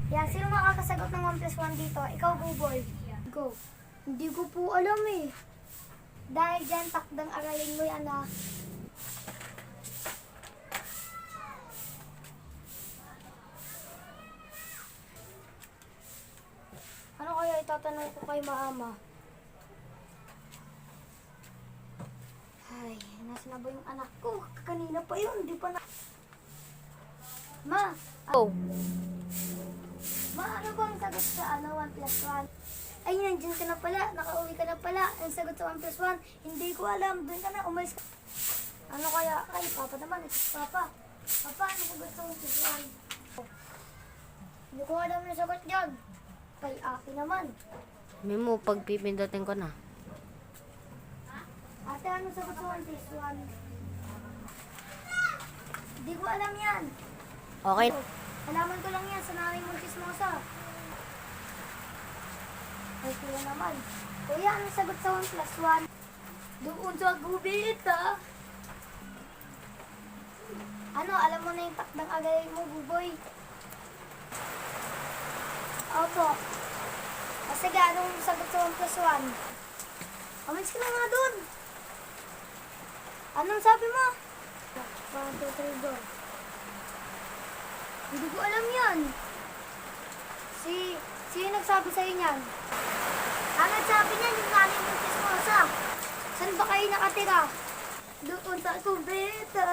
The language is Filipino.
Yan, sino makakasagot ng 1 plus 1 dito? Ikaw, Buboy. Go. Hindi ko po alam eh. Dahil dyan, takdang aralin mo yan ah. Ano kaya itatanong ko kay Mama? Ay, nasa na ba yung anak ko? Kanina pa yun, di pa na... Ma! Oh. Ma, ano ba ang sagot sa 1 plus 1? Ay, nandiyan ka na pala. Nakauwi ka na pala. Ang sagot sa 1 plus 1, hindi ko alam. Doon ka na, umalis ka. Ano kaya? Ay, Papa naman. Papa. Papa, ano sagot sa 1 plus 1? Hindi ko alam yung sagot dyan. Kay Ate naman. Memo, pagpipindutin ko na. Ate, ano sagot sa 1 plus 1? Hindi ko alam yan. Okay. Alaman ko lang yan sa nanay mong chismosa. Ay, kuya naman. Kuya, ano sagot sa 1 plus 1? Doon sa gubit, ha? Ano, alam mo na yung takdang agalay mo, Buboy? Opo. Kasi anong sagot sa 1 plus 1? Amalis ka na nga doon. Anong sabi mo? 1, 2, 3, go. Hindi ko alam yan. Sino nagsabi sa'yo niyan? Ang nagsabi niyan, yung nanay mong chismosa. Saan ba kayo nakatira? Doon sa kubeta.